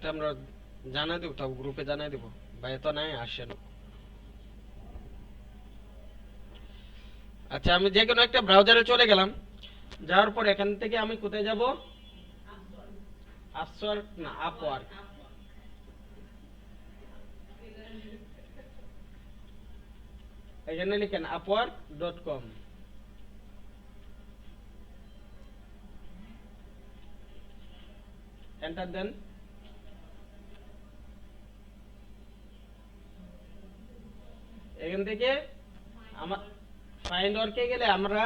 এটা আমরা জানাই দেব, তাও গ্রুপে জানাই দেব। ভাই তো নাই, আসেন। আচ্ছা, আমি যে কোনো একটা ব্রাউজারে চলে গেলাম। যাওয়ার পর এখান থেকে আমি কোথায় যাব? আপওয়ার্ক না, আপওয়ার্ক। এখানে লিখেন upwork.com। এন্টার দেন। এখান থেকে আমার ফাইন্ড ওয়ার্কে গেলে আমরা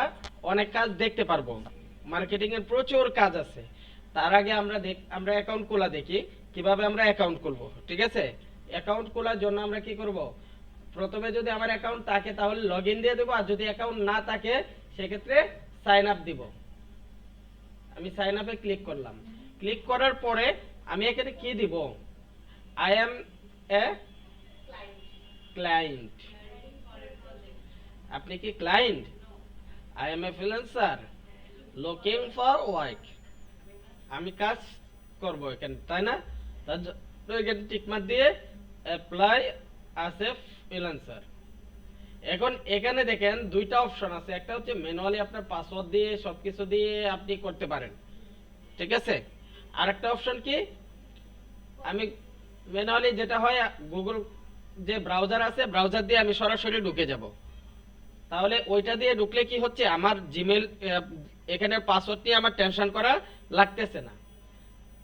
অনেক কাজ দেখতে পারবো। মার্কেটিং এর প্রচুর কাজ আছে। তার আগে আমরা অ্যাকাউন্ট খোলা দেখি, কিভাবে আমরা অ্যাকাউন্ট খুলবো। ঠিক আছে, অ্যাকাউন্ট খোলার জন্য আমরা কি করব? প্রথমে যদি আমার অ্যাকাউন্ট থাকে তাহলে লগইন দিয়ে দেবো, আর যদি অ্যাকাউন্ট না থাকে সেক্ষেত্রে সাইন আপ দিব। আমি সাইন আপে ক্লিক করলাম। ক্লিক করার পরে আমি এখানে কি দিব? I M a client. আপনি কি client? I M a freelancer looking for work. আমি কাজ করব এখানে, তাই না? তার জন্য এখানে টিক মার্ক দিয়ে অ্যাপ্লাই অ্যাজ এ ফ্রিল্যান্সার। এখন এখানে দেখেন দুইটা অপশন আছে। একটা হচ্ছে ম্যানুয়ালি আপনার পাসওয়ার্ড দিয়ে সবকিছু দিয়ে আপনি করতে পারেন, ঠিক আছে। আর একটা অপশন কি, আমি ম্যানুয়ালি যেটা হয় গুগল যে ব্রাউজার আছে, ব্রাউজার দিয়ে আমি সরাসরি ঢুকে যাব। তাহলে ওইটা দিয়ে ঢুকলে কি হচ্ছে, আমার জিমেল এখানে পাসওয়ার্ড নিয়ে আমার টেনশন করা লাগতেছে না।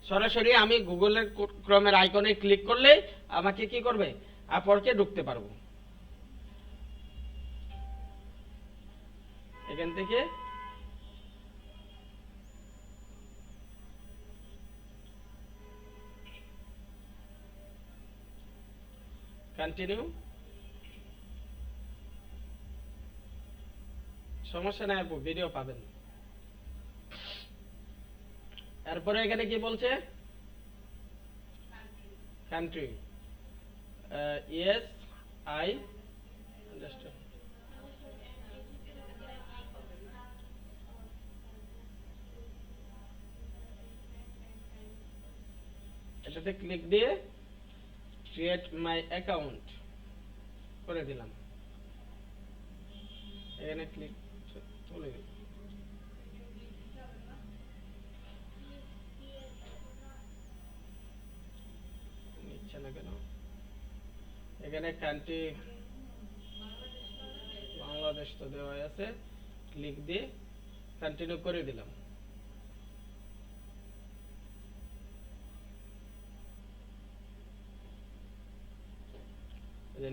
সরাসরি আমি গুগলের ক্রমের আইকনে ক্লিক করলে আমাকে কি করবে, আপওয়ার্কে ঢুকতে পারবো। এখান থেকে কন্টিনিউ। সমস্যা নাই আপু, ভিডিও পাবেন। এরপরে এখানে কি বলছে? কান্ট্রি। Yes I understand. এটাতে ক্লিক দিয়ে ক্রিয়েট মাই অ্যাকাউন্ট করে দিলাম। এখানে ক্লিক চলে গেল। নিচ্ছে না কেন? এখানে কান্ট্রি বাংলাদেশ তো দেওয়া আছে। ক্লিক দিয়ে কন্টিনিউ করে দিলাম।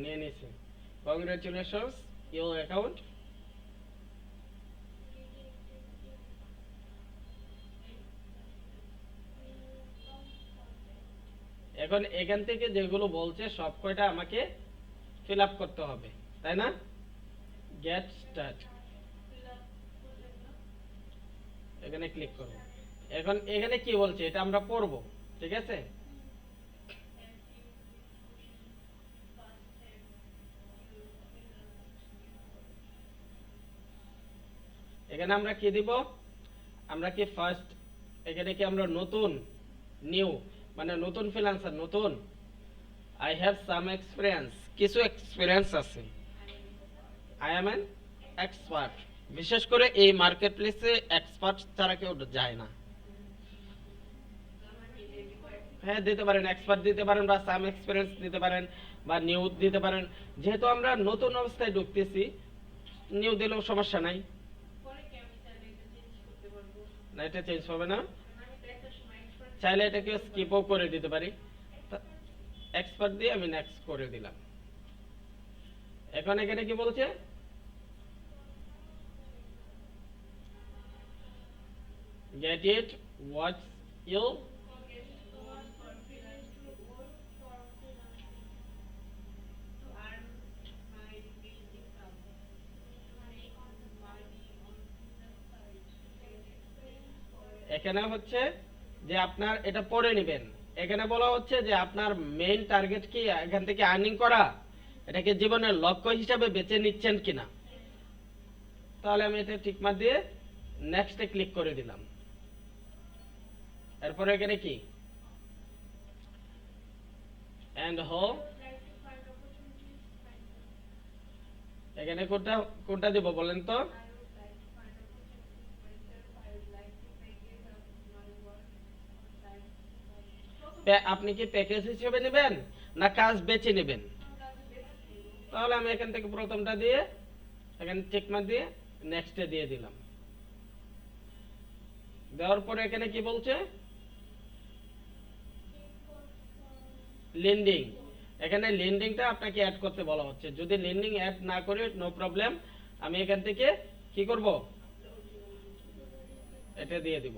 নিয়ে নিয়েছি। Congratulations your account. এখন এখান থেকে যেগুলো বলছে সব কয়টা আমাকে ফিল আপ করতে হবে, তাই না? গেট স্টার্ট, এখানে ক্লিক করব। এখন এখানে কি বলছে এটা আমরা পড়বো, ঠিক আছে। এখানে আমরা কি দিব? আমরা কি ফার্স্ট, এখানে কি আমরা নতুন, নিউ মানে নতুন ফ্রিল্যান্সার, নতুন। আই হ্যাভ সাম এক্সপিরিয়েন্স, কিছু এক্সপিরিয়েন্স আছে। I am an expert. বিশেষ করে এই মার্কেট প্লেসে এক্সপার্ট ছাড়া কেউ যায় না। হ্যাঁ দিতে পারেন, এক্সপার্ট দিতে পারেন, বা সাম এক্সপিরিয়েন্স দিতে পারেন, বা নিউ দিতে পারেন। যেহেতু আমরা নতুন অবস্থায় ঢুকতেছি, নিউ দিলেও সমস্যা নাই। না, এটা চেঞ্জ হবে না। চাইলে এটাকে স্কিপও করে দিতে পারি। এক্সপার্ট দিয়ে আমি নেক্সট করে দিলাম। এখন এখানে কি বলছে? Get it, what's you. এখানে হচ্ছে যে আপনার এটা পড়ে নেবেন। এখানে বলা হচ্ছে যে আপনার মেইন টার্গেট কি এখান থেকে আর্নিং করা, এটাকে জীবনের লক্ষ্য হিসাবে বেছে নিচ্ছেন কিনা। তাহলে আমি এটা টিক মার্ক দিয়ে নেক্সটে ক্লিক করে দিলাম। এরপরে এখানে কি ফাইন্ড হো, এখানে কোনটা কোনটা দিব বলেন তো? আপনি কি প্যাকেজ হিসেবে নেবেন না কাজ বেছে নেবেন? তাহলে আমি এখান থেকে প্রথমটা দিয়ে এখানে চেক মার্ক দিয়ে নেক্সটে দিয়ে দিলাম। দেওয়ার পরে এখানে কি বলছে? লেন্ডিং। এখানে লেন্ডিংটা আপনাকে অ্যাড করতে বলা হচ্ছে। যদি লেন্ডিং অ্যাড না করে নো প্রবলেম, আমি এখান থেকে কি করব? এটা দিয়ে দিব।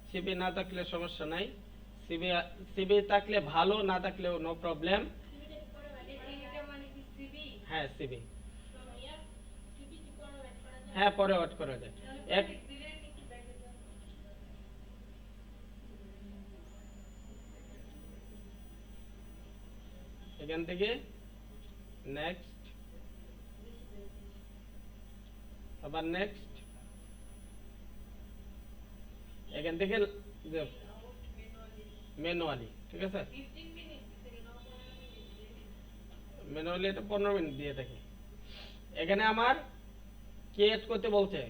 সিবি না থাকলে সমস্যা নাই, সিবি সিবি থাকলে ভালো, না থাকলেও নো প্রবলেম। হ্যাঁ সিবি, হ্যাঁ পরে অ্যাড করা যায়। এক এখান থেকে নেক্সট, আবার নেক্সট, এখান থেকে ম্যানুয়ালি, ঠিক আছে? ম্যানুয়ালি এটা 15 মিনিট দিয়ে থাকি। এখানে আমার কি অ্যাড করতে বলছে?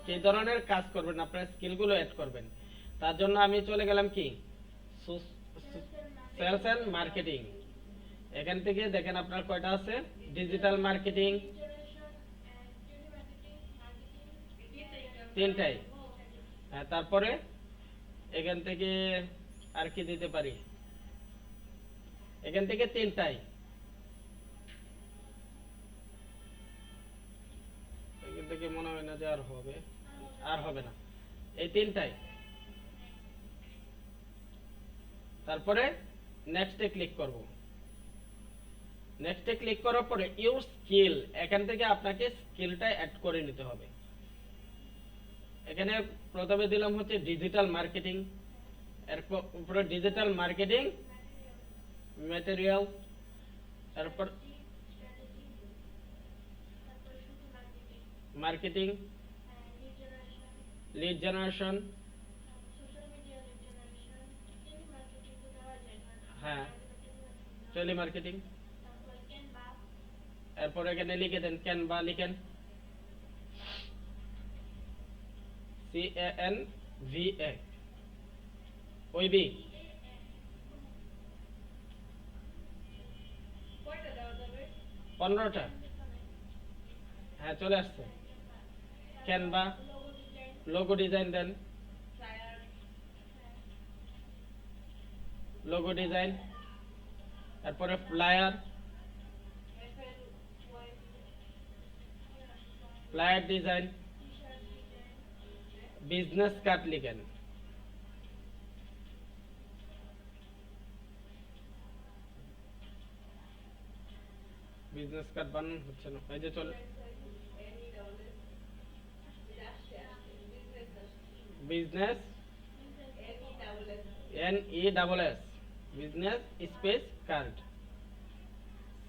কি ধরনের কাজ করবেন, আপনার স্কিলগুলো অ্যাড করবেন। তার জন্য আমি চলে গেলাম কি সেলস এন্ড মার্কেটিং। এখান থেকে দেখেন আপনার কয়টা আছে? ডিজিটাল মার্কেটিং, তিনটাই। হ্যাঁ, তারপরে এখান থেকে আর কি দিতে পারি? এখান থেকে তিনটাই, এখান থেকে মনে হয় না যে আর হবে, আর হবে না, এই তিনটাই। তারপরে নেক্সটে ক্লিক করব। নেক্সটে ক্লিক করার পরে ইউর স্কিল, এখান থেকে আপনাকে স্কিলটা অ্যাড করে নিতে হবে। এখানে প্রথমে দিলাম হচ্ছে ডিজিটাল মার্কেটিং, এর উপরে ডিজিটাল মার্কেটিং ম্যাটেরিয়াল, তারপর মার্কেটিং, লিড জেনারেশন, হ্যাঁ টেলি মার্কেটিং। এরপর এখানে লিখে দেন ক্যানভা, লিখেন CANVA, ওইবি। 15টা, হ্যাঁ চলে আসছে। ক্যানভা, লোগো ডিজাইন দেন, লোগো ডিজাইন, তারপরে flyer, flyer design, business card লিখেন, বিজনেস কার্ড বানানো হচ্ছে না, এই যে চলে business NESS, business space card,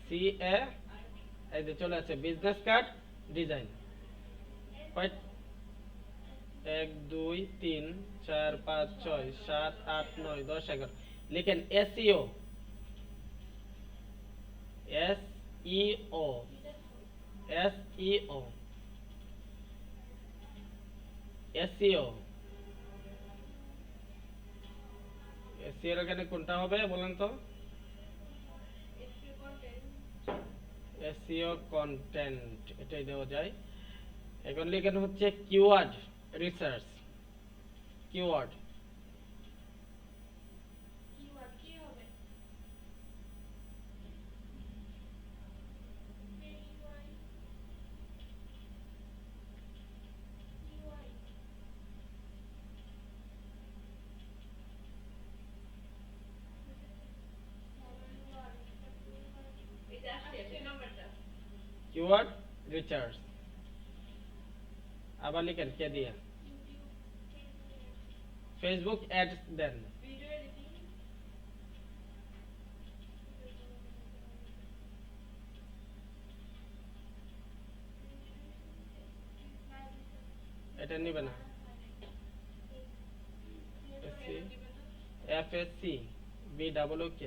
CA, এই যে চলে আসছে বিজনেস কার্ড ডিজাইন। 1 2 3 4 5 6 7 8 9 10 11 লিখেন SEO, SEO, SEO, SEO, SEO এর এখানে কোনটা হবে বলেন তো? SEO কন্টেন্ট, এটাই দেওয়া যায়। এখন লিখেন হচ্ছে keyword research, keyword, keyword research. আবার লিখেন কে দিয়ে, ফেসবুক অ্যাডস দেন, এটা নিবে না, FSC BWK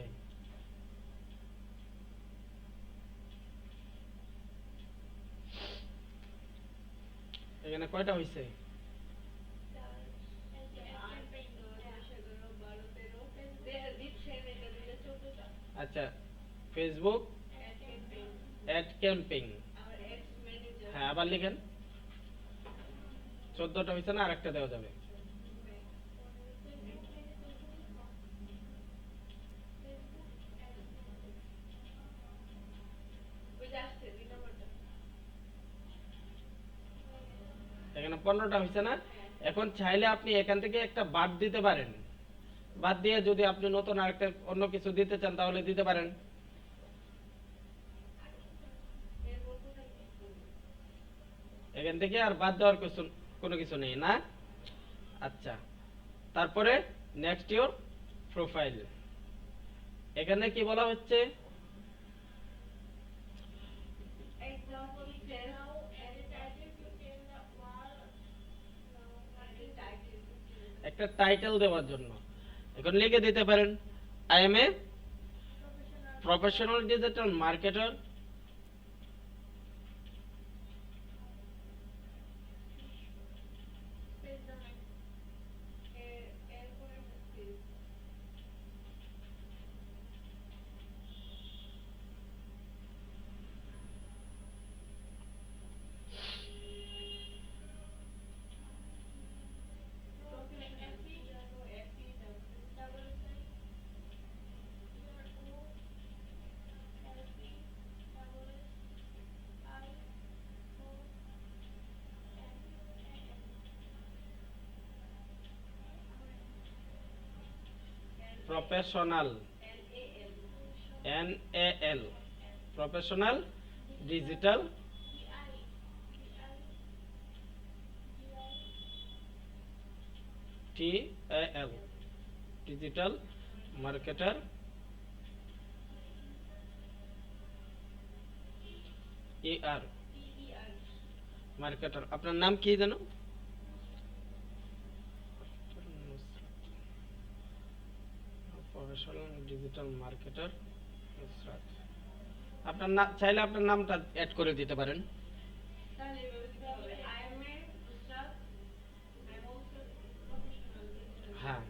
এখানে কয়টা হইছে? আচ্ছা, ফেসবুক অ্যাড ক্যাম্পেইন, হ্যাঁ আবার লিখেন। 14টা হইছে না, আরেকটা দেওয়া যাবে। এখানে 15টা হইছে না। এখন চাইলে আপনি এখান থেকে একটা বাদ দিতে পারেন, বাদ দিয়ে যদি আপনি নতুন আরেকটা অন্য কিছু দিতে চান তাহলে দিতে পারেন। এখান থেকে আর বাদ দেওয়ার কোনো কিছু নেই না। আচ্ছা, তারপরে নেক্সট ইউর প্রোফাইল। এখানে কি বলা হচ্ছে? একটা টাইটেল দেওয়ার জন্য এখন লিখে দিতে পারেন, I M a professional digital marketer professional NAL professional digital TAL digital marketer ER marketer. আপনার নাম কি জানো? Professional digital marketer Nusrat. আপনার নাম চাইলে আপনার নামটা অ্যাড করে দিতে পারেন। হ্যাঁ,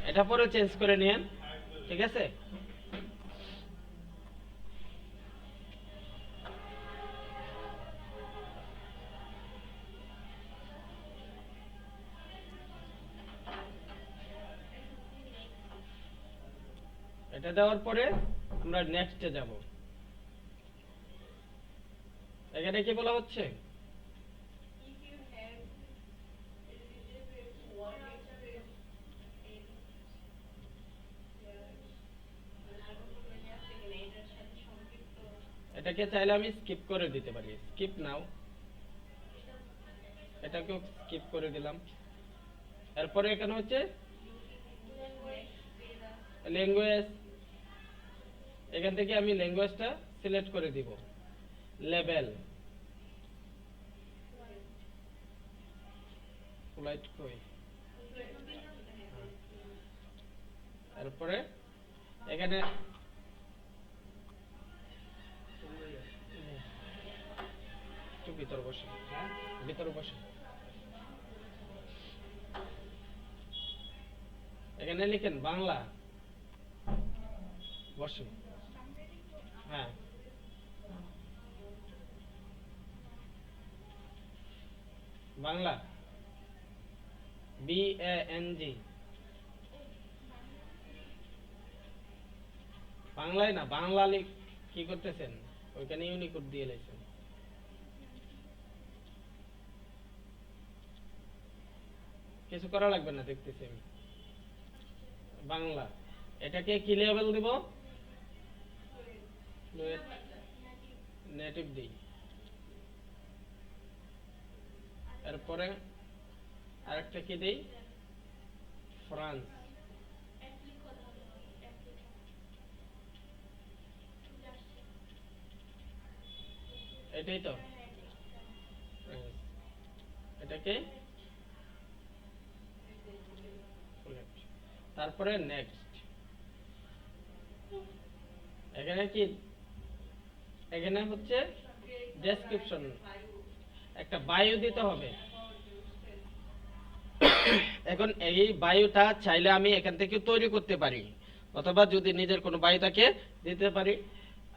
এটা পরে চেঞ্জ করে নিয়েন, ঠিক আছে? এটা দেওয়ার পরে আমরা নেক্সটে যাব। এখানে কি বলা হচ্ছে? এটাকে চাইলে আমি স্কিপ করে দিতে পারি, স্কিপ নাও, এটাকেও স্কিপ করে দিলাম। এরপরে এখানে হচ্ছে ল্যাঙ্গুয়েজ, এখান থেকে আমি ল্যাঙ্গুয়েজটা সিলেক্ট করে দিব। লেভেল ফ্লাইট কই, এরপরে এখানে একটু ভিতর বসে, ভিতর বসে, এখানে লিখেন বাংলা, বসে, হ্যাঁ বাংলা BANG, বাংলায় না, বাংলা কি করতেছেন? ওইখানে ইউনিকোড দিয়ে লেছেন। কিছু করা লাগবে না, দেখতেছি আমি। বাংলা, এটাকে কি লেভেল দিব? নেটিভ দিই। এরপরে আরেকটা কি দিই? ফ্রান্স। এটাই তো। এটাকে তারপরে নেক্সট। এখানে কি, এখানে হচ্ছে ডেসক্রিপশন, একটা বায়ো দিতে হবে। এখন এই বায়োটা চাইলে আমি এখান থেকে তৈরি করতে পারি, অথবা যদি নিজের কোনো বায়ো থাকে দিতে পারি,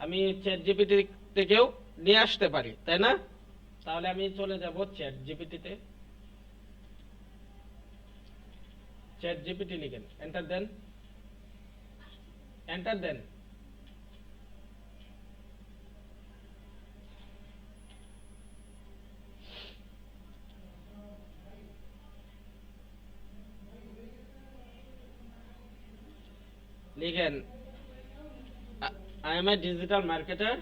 আমি চ্যাট জিপিটি থেকেও নিয়ে আসতে পারি, তাই না? তাহলে আমি চলে যাব চ্যাট জিপিটিতে। চ্যাট জিপিটি লিখেন, এন্টার দেন, এন্টার দেন। লিখেন I am a digital marketer.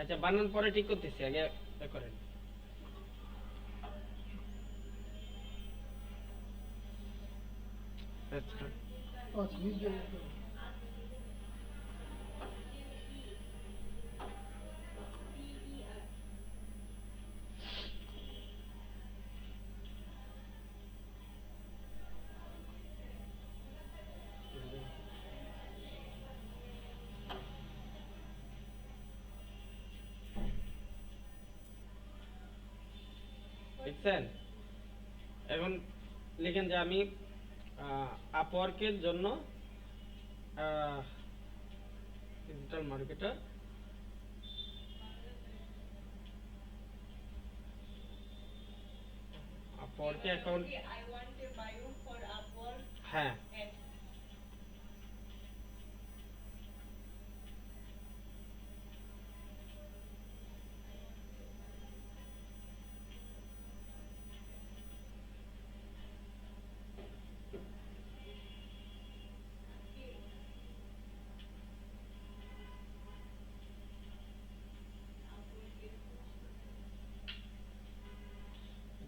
আচ্ছা, বানান পরে ঠিক করতেছি, আগে করেন। দেখছেন? এখন লিখেন যে আমি আপওয়ার্কের জন্য ডিজিটাল মার্কেটার, আপওয়ার্কে অ্যাকাউন্ট। হ্যাঁ,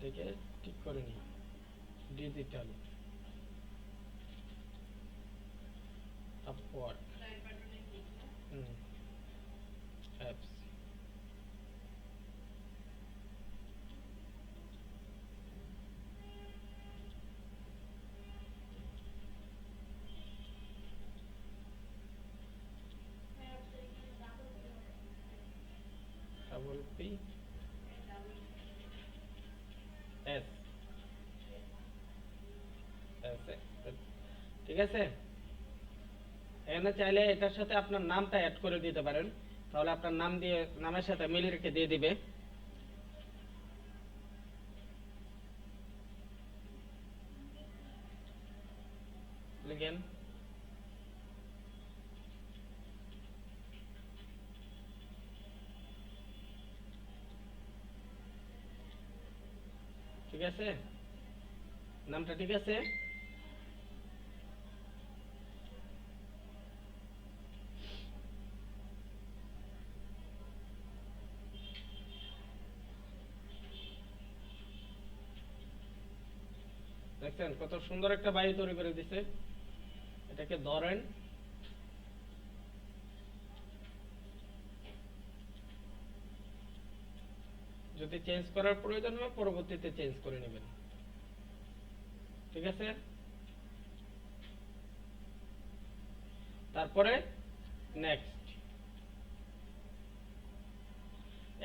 এটাকে ঠিক করে নিই, digital Upwork apps. Double P S, ঠিক আছে? এখানে চাইলে এটার সাথে আপনার নামটা অ্যাড করে দিতে পারেন, তাহলে আপনার নাম দিয়ে, নামের সাথে মিল রেখে দিয়ে দিবে। লিখেন ঠিক আছে? নামটা ঠিক আছে? দেখছেন কত সুন্দর একটা বায়ু তৈরি করে দিছে। এটাকে ধরেন, যদি চেঞ্জ করার প্রয়োজন হয় পরবর্তীতে চেঞ্জ করে নেবেন, ঠিক আছে? তারপরে নেক্সট।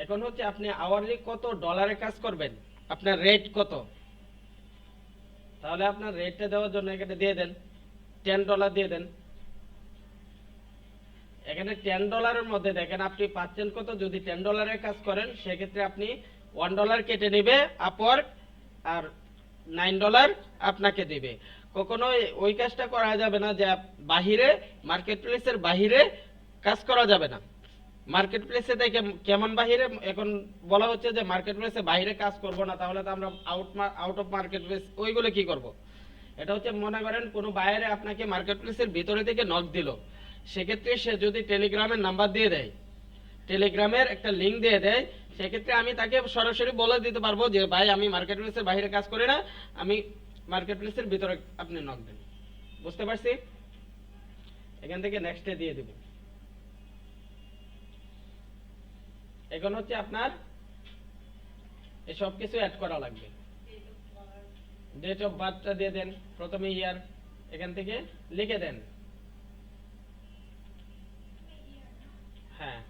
এখন হচ্ছে আপনি আওয়ারলি কত ডলারে কাজ করবেন, আপনার রেট কত, তাহলে আপনার রেটটা দেওয়ার জন্য এখানে দিয়ে দেন $10 দিয়ে দেন। এখানে $10 মধ্যে দেখেন আপনি পাচ্ছেন কত, যদি $10 কাজ করেন সেক্ষেত্রে আপনি $1 কেটে নেবে আপওয়ার্ক, আর $9 আপনাকে দিবে। কখনো ওই কাজটা করা যাবে না যে বাহিরে, মার্কেট প্লেসের বাহিরে কাজ করা যাবে না। মার্কেট প্লেসে দেখে কেমন বাহিরে, এখন বলা হচ্ছে যে মার্কেট প্লেসে বাহিরে কাজ করব না, তাহলে তো আমরা আউট অফ মার্কেট প্লেস ওইগুলো কি করব? এটা হচ্ছে মনে করেন কোনো বাইরে আপনাকে মার্কেট প্লেসের ভিতরে থেকে নক দিল, সেক্ষেত্রে সে যদি টেলিগ্রামের নাম্বার দিয়ে দেয়, টেলিগ্রামের একটা লিঙ্ক দিয়ে দেয়, সেক্ষেত্রে আমি তাকে সরাসরি বলে দিতে পারবো যে ভাই আমি মার্কেট প্লেসের বাইরে কাজ করি না, আমি মার্কেট প্লেসের ভিতরে আপনি নক দেন। বুঝতে পারছি? এখান থেকে নেক্সটে দিয়ে দেব। এখন হচ্ছে আপনার এসব কিছু অ্যাড করা লাগবে। ডেট অফ বার্থটা দিয়ে দেন, প্রথমে ইয়ার এখান থেকে লিখে দেন। হ্যাঁ,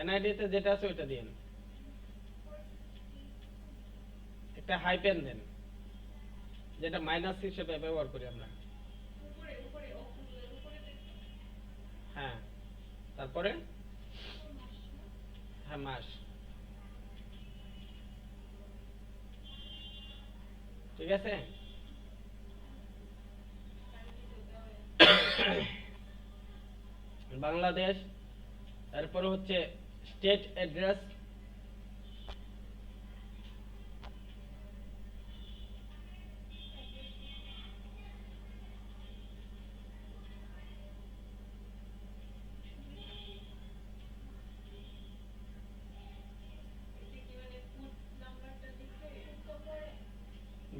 এনআইডি তে যেটা আছে ওইটা দিন, একটা হাইপেন দেন, যেটা মাইনাস হিসেবে ব্যবহার করি আমরা। হ্যাঁ, তারপরে হ্যাঁ মাস, ঠিক আছে। বাংলাদেশ, তারপরে হচ্ছে স্টেট অ্যাড্রেস,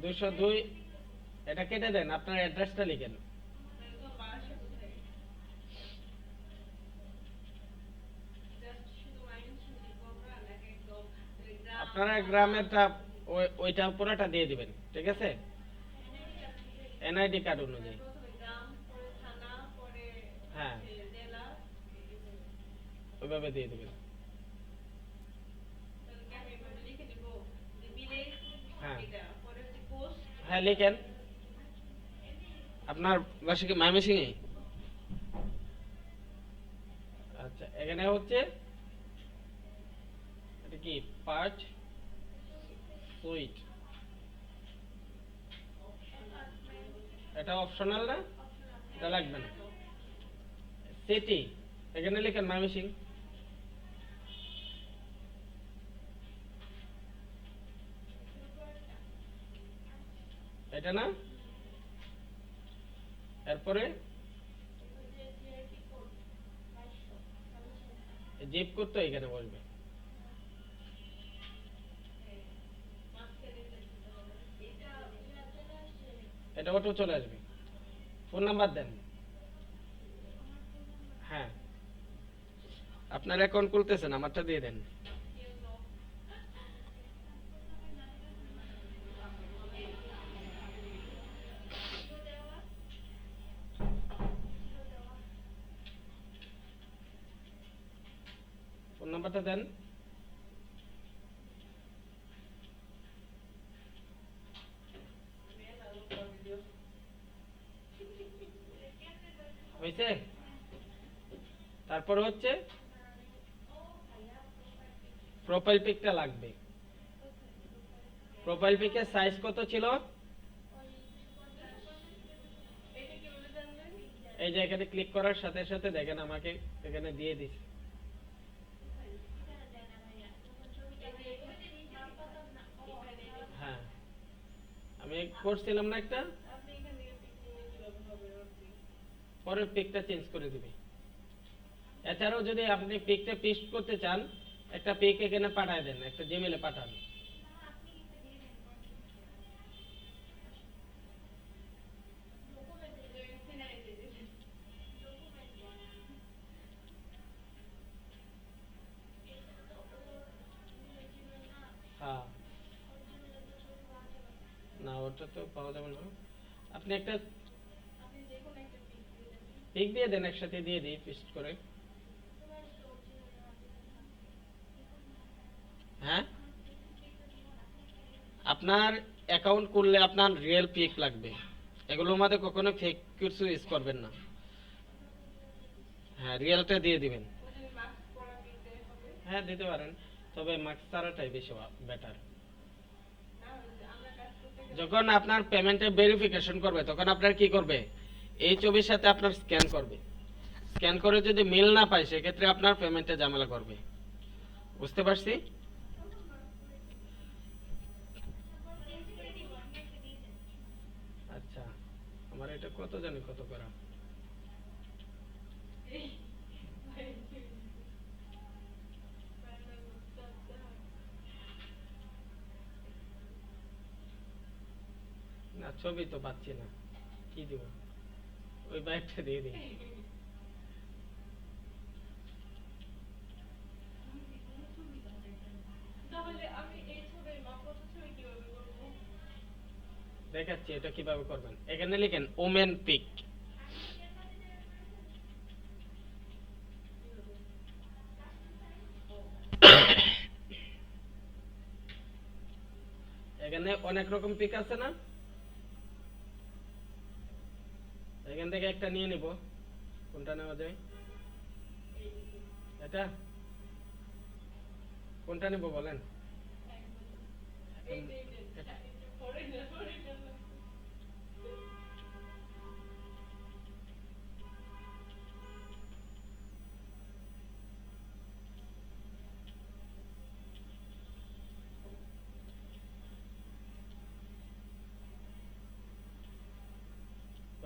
দুশো দুই, এটা কেটে দেন, আপনার অ্যাড্রেসটা লিখেন। আপনারা গ্রামেরটা ওইটা পুরোটা দিয়ে দিবেন, ঠিক আছে, এনআইডি কার্ড অনুযায়ী। হ্যাঁ, ওইভাবে দিয়ে দিবেন। হ্যাঁ হ্যাঁ লিখেন। আপনার বাসা কি ময়মনসিংহে? আচ্ছা, এখানে হচ্ছে এটা কি পার্ট সুইট, এটা অপশনাল না, এটা লাগবে না। সিটি এখানে লিখেন ময়মনসিংহ। এটা না, এরপরে জিপ কোড তো এখানে বসবে। এটা অটো চলে আসবে। ফোন নাম্বার দেন। হ্যাঁ, আপনার অ্যাকাউন্ট খুলতেছেন, আমারটা দিয়ে দেন। ফোন নাম্বারটা দেন। হয়েছে? তারপরে হচ্ছে প্রোফাইল পিকটা লাগবে। প্রোফাইল পিকের সাইজ কত ছিল? এই যে এখানে ক্লিক করার সাথে সাথে দেখেন আমাকে এখানে দিয়ে দিছে। হ্যাঁ, আমি করছিলাম না একটা, পরের পিকটা চেঞ্জ করে দিবে। এছাড়াও যদি আপনি পিকটা পেস্ট করতে চান, একটা পিক এখানে পাঠিয়ে দেন, একটা জিমেইলে পাঠান। হ্যাঁ, না ওটা তো পাওয়া যাবে না। আপনি একটা পিক দিয়ে দেন, একসাথে দিয়ে দিই পেস্ট করে। হ্যাঁ, আপনার অ্যাকাউন্ট করলে আপনার রিয়েল পিক লাগবে, এগুলোর মধ্যে কখনো ফেক কিছু ইউজ করবেন না। হ্যাঁ, রিয়েলটা দিয়ে দিবেন। হ্যাঁ দিতে পারেন, তবে মাস্ক ছাড়াটাই বেশি বেটার। যখন আপনার পেমেন্টের ভেরিফিকেশন করবে, তখন আপনার কি করবে, এই ছবির সাথে আপনার স্ক্যান করবে। স্ক্যান করে যদি মিল না পায়, সেক্ষেত্রে আপনার পেমেন্টে ঝামেলা করবে। বুঝতে পারছি? আমার এটা কত জানি কত করা। না ছবি তো পাচ্ছি না, কি দিব? ওই বাইকটা দিয়ে দিই। দেখাচ্ছি এটা কিভাবে করবেন। এখানে লিখেন ওমেন পিক। এখানে অনেক রকম পিক আছে না, এখান থেকে একটা নিয়ে নিব। কোনটা নেওয়া যায়? এটা কোনটা নিব বলেন?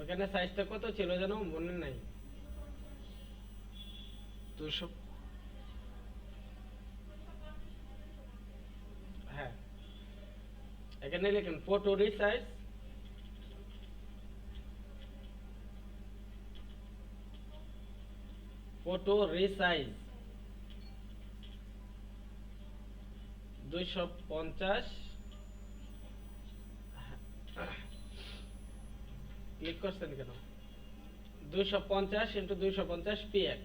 ওখানে সাইজটা কত ছিল জানো, মনে নাই? 200। হ্যাঁ, এখানে লিখেন photo resize, photo resize 250। Click করছেন কেন? 250 ইন্টু 250 px,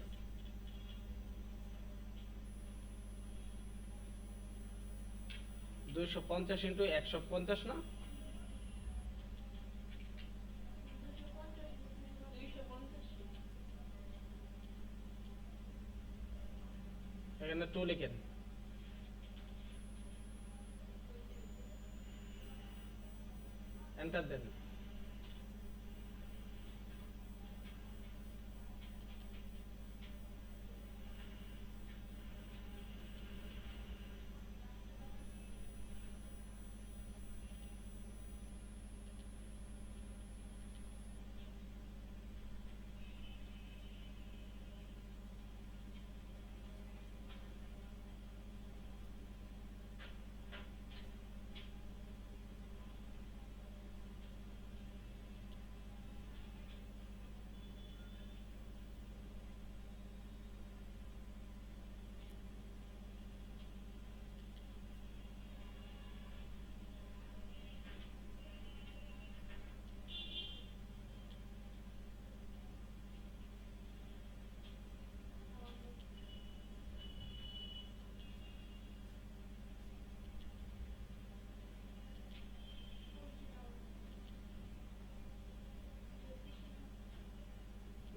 250 ইন্টু 150 না? এখানে 2 লিখেন, এন্টার দেন।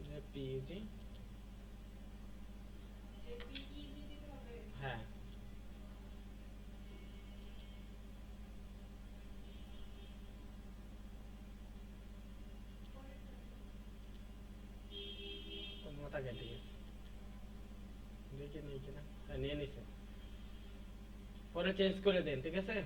জেপিইজি, হ্যাঁ। তো মাথা কেটে গেছে, দেখে নিই কিনা। হ্যাঁ, নিয়ে নিছে। পরে চেঞ্জ করে দেন, ঠিক আছে?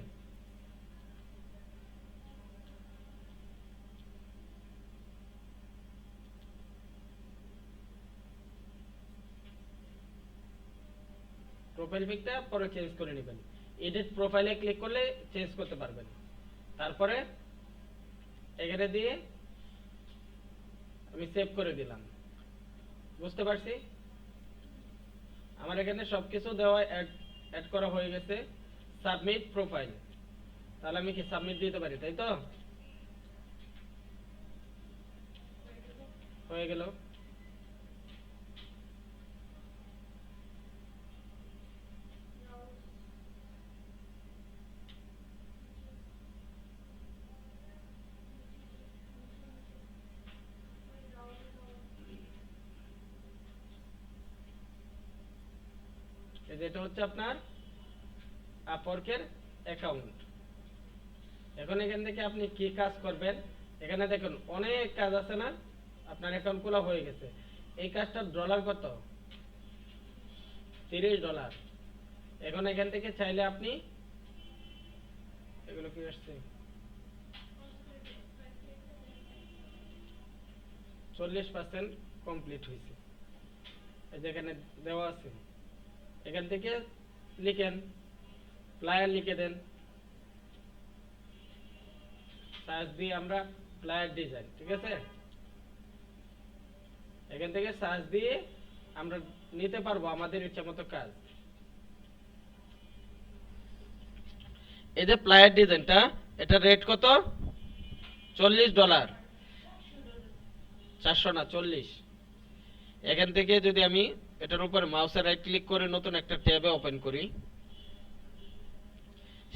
প্রোফাইল পিকটা পরে চেঞ্জ করে নেবেন। এডিট প্রোফাইলে ক্লিক করলে চেঞ্জ করতে পারবেন। তারপরে এখানে দিয়ে আমি সেভ করে দিলাম। বুঝতে পারছি? আমার এখানে সবকিছু দেওয়া অ্যাড করা হয়ে গেছে। সাবমিট প্রোফাইল, তাহলে আমি কি সাবমিট দিতে পারি, তাই তো? হয়ে গেল। এটা হচ্ছে আপনার আপওয়ার্কের অ্যাকাউন্ট। এখন এখান থেকে আপনি কি কাজ করবেন, এখানে দেখুন অনেক কাজ আছে না? আপনার অ্যাকাউন্ট খোলা হয়ে গেছে। এই কাজটার ডলার কত? $30। এখন এখান থেকে চাইলে আপনি এগুলো কি আসছে, 40% কমপ্লিট হয়েছে। এই যে এখানে দেওয়া আছে, এখান থেকে লিখেন, প্লায়ার লিখে দেন, সার্চ দিয়ে আমরা প্লায়ার ডিজাইন, ঠিক আছে, এখান থেকে সার্চ দিয়ে আমরা নিতে পারবো আমাদের ইচ্ছা মতো কাজ। এই যে প্লায়ার ডিজাইনটা, এটা রেট কত? $40, 400 না 40। এখান থেকে যদি আমি এটার উপর মাউসে রাইট ক্লিক করে নতুন একটা ট্যাবে ওপেন করি,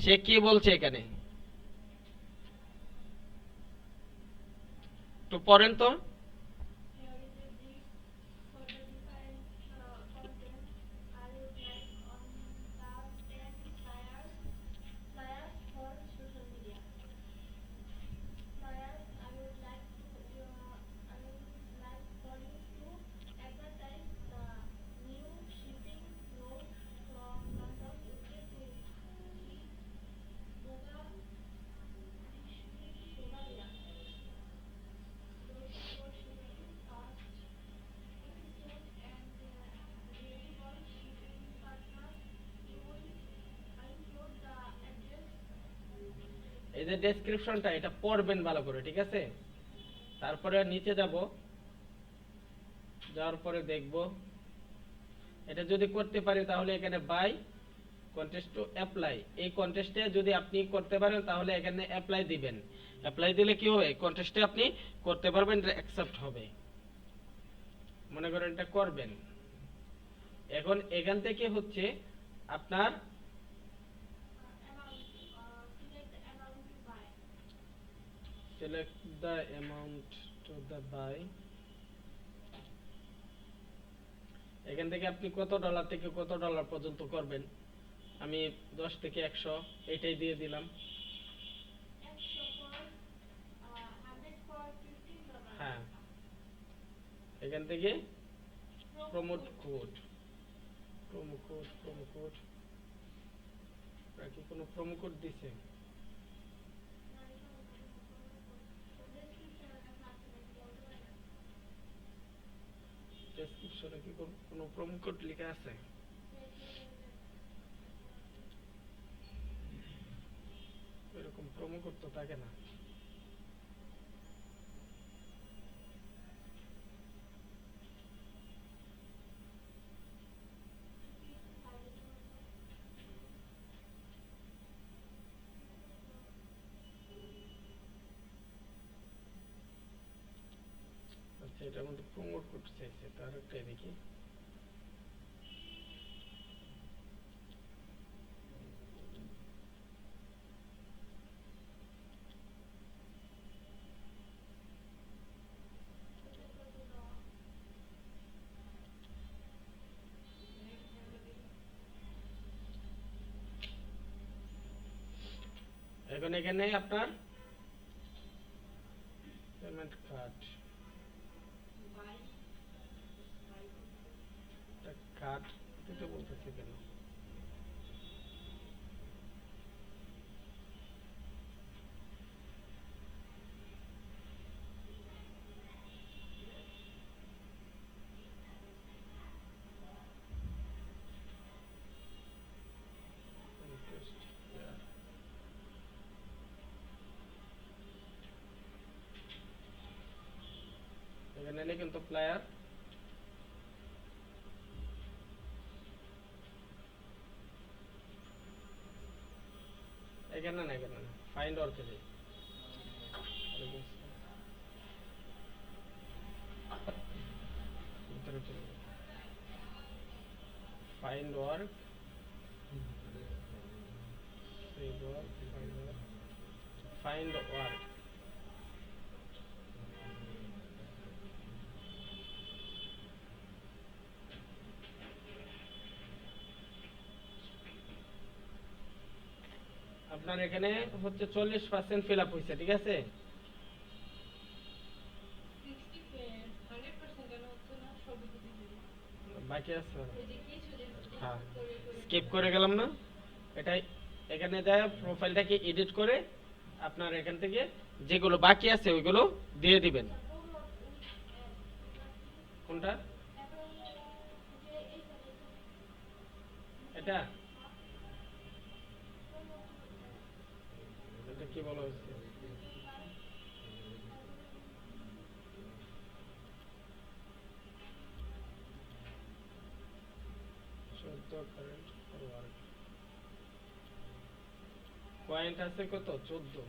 সে কি বলছে এখানে তো পড়েন তো। এই যে ডেসক্রিপশনটা, এটা পড়বেন ভালো করে, ঠিক আছে। তারপরে নিচে যাব, যাওয়ার পরে দেখব এটা যদি করতে পারি তাহলে এখানে বাই কন্টেস্ট টু অ্যাপ্লাই, এই কন্টেস্টে যদি আপনি করতে পারেন তাহলে এখানে অ্যাপ্লাই দিবেন। অ্যাপ্লাই দিলে কি হবে, কন্টেস্টে আপনি করতে পারবেন, এটা অ্যাকসেপ্ট হবে। মনে করেন এটা করবেন। এখন এখান থেকে হচ্ছে আপনার select the amount to the buy, এখান থেকে আপনি কত ডলার থেকে কত ডলার পর্যন্ত করবেন। আমি 10 থেকে 100 এটাই দিয়ে দিলাম। হ্যাঁ, এখান থেকে প্রমোট কোড, কি কোনো প্রোমো কোড দিছে? ডেসক্রিপশনে কি কোনো প্রোমো কোড লেখা আছে? এরকম প্রোমো কোড তো থাকে না। আচ্ছা, এটার মধ্যে প্রমোট কোড চাইছে, তার একটা দেখি। এখন এখানে আপনার পেমেন্ট কার্ড, কার্ড দিতে বলতেছে কেন? এখানে লিখুন তো প্লেয়ার, এখানে না, এখানে না, ফাইন্ড ওয়ার্কে যাই। ফাইন্ড ওয়ার্ক, ফাইন্ড ওয়ার্ক, আপনার এখানে হচ্ছে 40% ফিল আপ হয়েছে, ঠিক আছে। বাকি আছে, হ্যাঁ, স্কিপ করে গেলাম না। এটাই এখানে দেয়, প্রোফাইলটাকে এডিট করে আপনার এখান থেকে যেগুলো বাকি আছে ওইগুলো দিয়ে দিবেন। কোনটা? এটা এটা কি বলা হচ্ছে? 14 কারেন্ট ফরওয়ার্ড পয়েন্ট আছে কত? 14।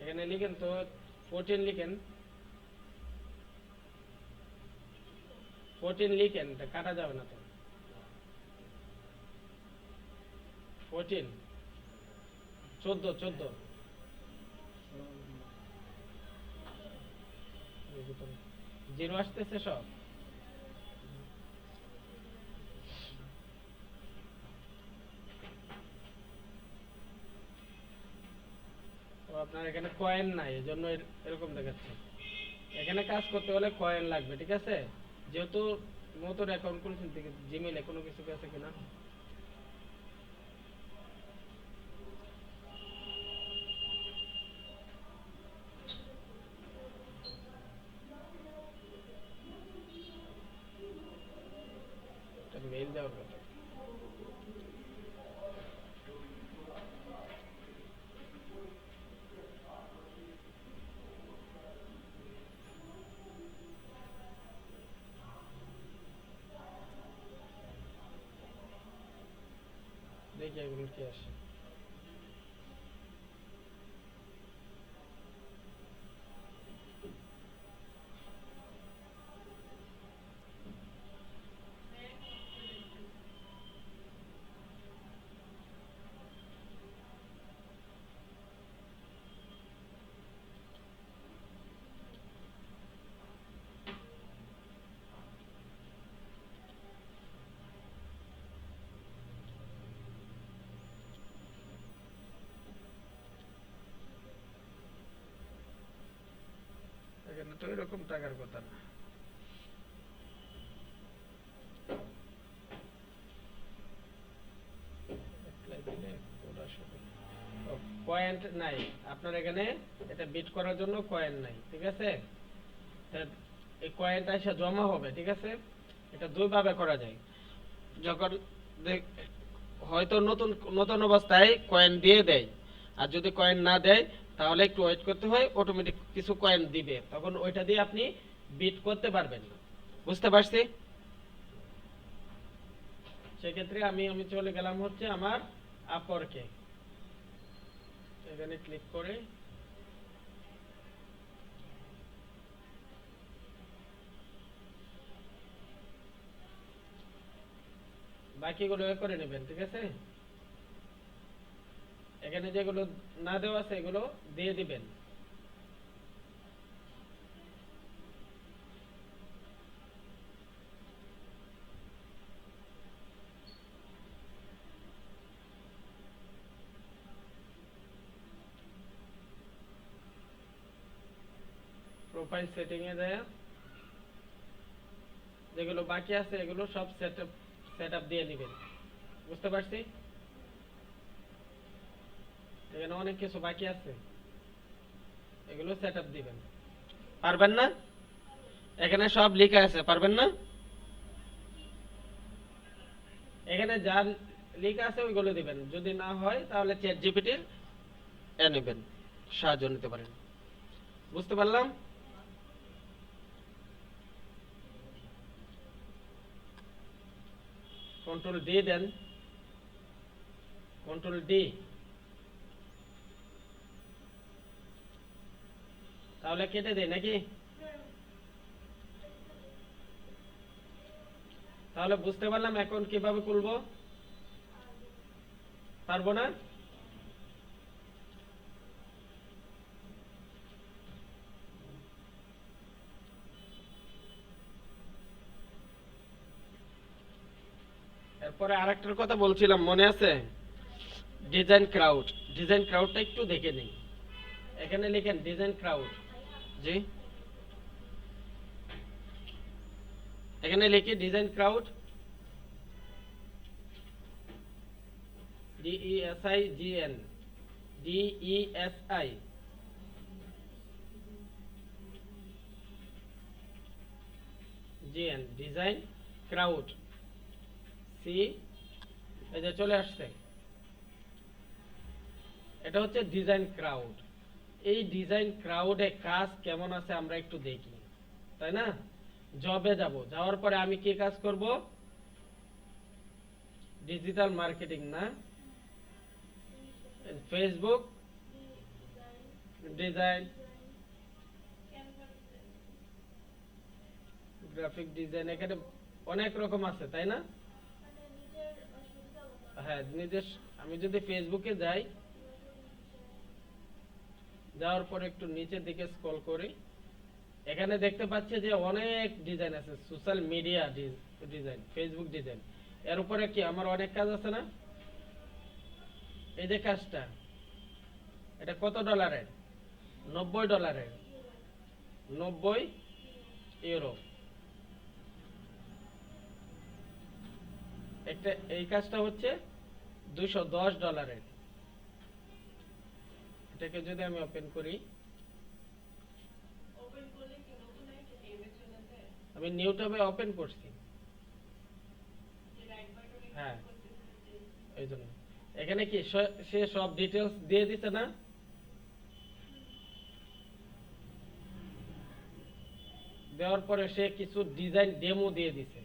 এখানে লিখেন তো 14 লিখেন, 14 লিখেন, এটা কাটা যাবে না তো। 14 14 14 জিরো আসতেছে সব। তো আপনার এখানে কয়েন নাই, এজন্য এরকম দেখাচ্ছে। এখানে কাজ করতে হলে কয়েন লাগবে, ঠিক আছে? যেহেতু নতুন অ্যাকাউন্ট খুলছেন, জিমেইলে কোনো কিছু আছে কিনা। মেইল দেওয়ার কথা। দেখি এগুলো কি আসে। এখানে তো এরকম টাকার কথা না। পয়েন্ট নাই আপনার এখানে, এটা বিট করার জন্য কয়েন নাই, ঠিক আছে? এই কয়েনটা এসে জমা হবে, ঠিক আছে? এটা দুই ভাবে করা যায়। যখন হয়তো নতুন নতুন অবস্থায় কয়েন দিয়ে দেয়, আর যদি কয়েন না দেয় তাহলে একটু ওয়েট করতে হয়, অটোমেটিক কিছু কয়েন দিবে, তখন ওইটা দিয়ে আপনি বিট করতে পারবেন। বুঝতে পারছি? সেক্ষেত্রে আমি আমি চলে গেলাম হচ্ছে আমার আপওয়ার্কে, এখানে ক্লিক করে বাকিগুলো করে নেবেন, ঠিক আছে? এখানে যেগুলো না দেওয়া আছে এগুলো দিয়ে দিবেন। প্রোফাইল সেটিং এ যায়, যেগুলো বাকি আছে এগুলো সব সেটআপ দিয়ে দিবেন। বুঝতে পারছি? এখানে অনেক কিছু বাকি আছে, এগুলো সেটআপ দিবেন। পারবেন না? এখানে সব লেখা আছে, পারবেন না? এখানে যা লেখা আছে ওইগুলো দিবেন, যদি না হয় তাহলে চ্যাট জিপিটির নেবেন, সাহায্য নিতে পারেন। বুঝতে পারলাম? কন্ট্রোল ডি দেন, কন্ট্রোল ডি, তাহলে কেটে দেয় নাকি? তাহলে বুঝতে পারলাম এখন কিভাবে খুলবো। পারবো না? এরপরে আরেকটার কথা বলছিলাম, মনে আছে? ডিজাইন ক্রাউড, ডিজাইন ক্রাউডটা একটু দেখে নিই। এখানে লিখেন ডিজাইন ক্রাউড। জি, এখানে লিখি design crowd, DESIGN, DESI, GN design crowd সি, এই যে চলে আসছে। এটা হচ্ছে ডিজাইন ক্রাউড। এই ডিজাইন ক্রাউডে কাজ কেমন আছে আমরা একটু দেখি, তাই না? জবে যাব, যাওয়ার পরে আমি কি কাজ করব? ডিজিটাল মার্কেটিং না, ফেসবুক ডিজাইন, গ্রাফিক ডিজাইন, এখানে অনেক রকম আছে, তাই না? হ্যাঁ, নিজের আমি যদি ফেসবুকে যাই, যাওয়ার পর একটু নিচের দিকে স্ক্রল করি, এখানে দেখতে পাচ্ছি যে অনেক ডিজাইন আছে। Social media design, Facebook design, এর উপরে কি আমার অনেক কাজ আছে না? এই যে কাজটা, এটা কত ডলারের? $90, 90 ইউরো। একটা এই কাজটা হচ্ছে $210। এটাকে যদি আমি ওপেন করি, আমি নিউ ট্যাবে ওপেন করছি। হ্যাঁ, এই জন্য এখানে কি সে সব ডিটেলস দিয়ে দিছে না? দেওয়ার পরে সে কিছু ডিজাইন ডেমো দিয়ে দিছে,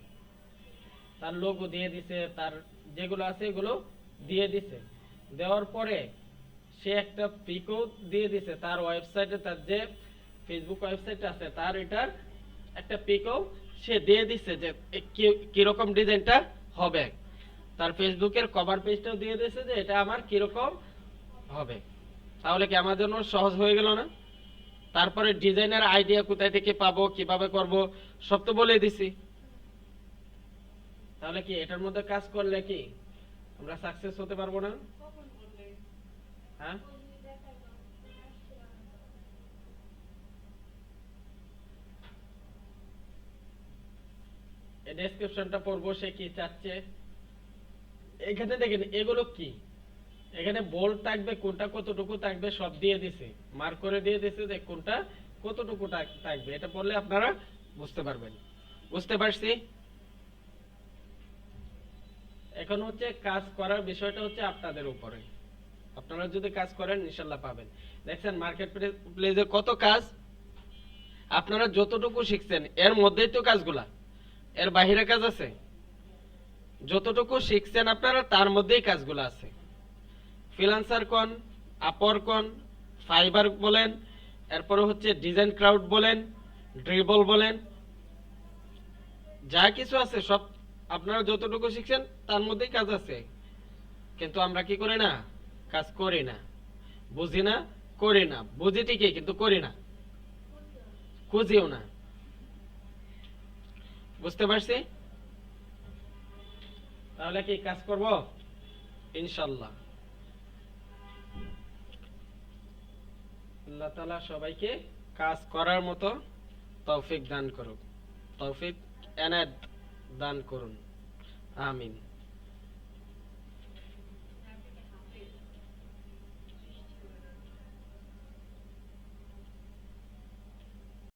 তার লোগো দিয়ে দিছে, তার যেগুলো আছে এগুলো দিয়ে দিছে। দেওয়ার পরে সে একটা পিকও দিয়ে দিছে তার ওয়েবসাইটে, তার যে ফেসবুক ওয়েবসাইট আছে তার এটার একটা পিকও সে দিয়ে দিছে যে কিরকম ডিজাইনটা হবে। তার ফেসবুকের কভার পেজটাও দিয়ে দিছে যে এটা আমার কিরকম হবে। তাহলে কি আমার জন্য সহজ হয়ে গেল না? তারপরে ডিজাইনের আইডিয়া কোথায় থেকে পাবো, কিভাবে করব, সব তো বলে দিছি। তাহলে কি এটার মধ্যে কাজ করলে কি আমরা সাকসেস হতে পারবো না? হ্যাঁ, এই ডেসক্রিপশনটা পড়বো, সে কি চাচ্ছে। এখানে দেখেন এগুলো কি, এখানে বোল্ড থাকবে, কোনটা কতটুকু থাকবে সব দিয়ে দিছে, মার্ক করে দিয়ে দিছে যে কোনটা কতটুকু থাকবে। এটা পড়লে আপনারা বুঝতে পারবেন। বুঝতে পারছি? এখন হচ্ছে কাজ করার বিষয়টা হচ্ছে আপনাদের উপরে। আপনারা যদি কাজ করেন ইনশাআল্লাহ পাবেন। দেখছেন মার্কেট প্লেসে কত কাজ, আপনারা যতটুকু শিখছেন এর মধ্যেই তো কাজগুলা, এর বাহিরে কাজ আছে? যতটুকু শিখছেন আপনারা তার মধ্যেই কাজগুলো আছে। ফ্রিল্যান্সার কোন, আপওয়ার্ক কোন, ফাইবার বলেন, এরপরে হচ্ছে ডিজাইন ক্রাউড বলেন, ড্রিবল বলেন, যা কিছু আছে সব আপনারা যতটুকু শিখছেন তার মধ্যেই কাজ আছে। কিন্তু আমরা কি করি না? কাজ করি না, বুঝি না, করি না। বুঝি ঠিকই কিন্তু করি না, খুঁজিও না। বুঝতে পারছি? তাহলে কি কাজ করব ইনশাআল্লাহ। আল্লাহ তাআলা সবাইকে কাজ করার মতো তৌফিক দান করুন, তৌফিক এনায়েত দান করুন। আমিন।